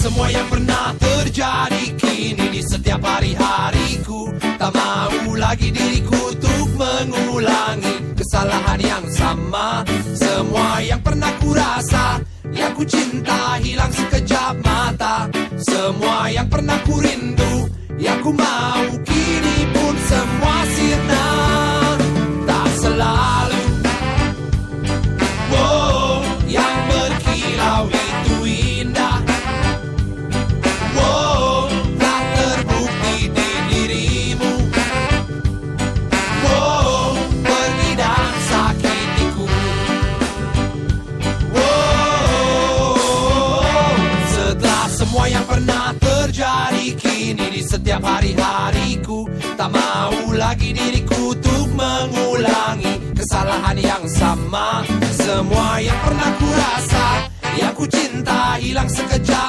semua yang pernah terjadi kini di setiap hari-hariku. Tak mau lagi diriku untuk mengulangi kesalahan yang sama. Semua yang pernah ku rasa, yang ku cinta hilang sekejap mata. Semua yang pernah ku rindu, yang ku mau kini pun semua sirna. Tak selalu yang berkilau itu indah. Tak terbukti di dirimu. Pergi dan sakitiku. Setelah semua yang pernah terjadi kini di setiap hari-hariku. Tak mau lagi diriku untuk mengulangi kesalahan yang sama. Semua yang pernah ku rasa, yang ku cinta hilang sekejap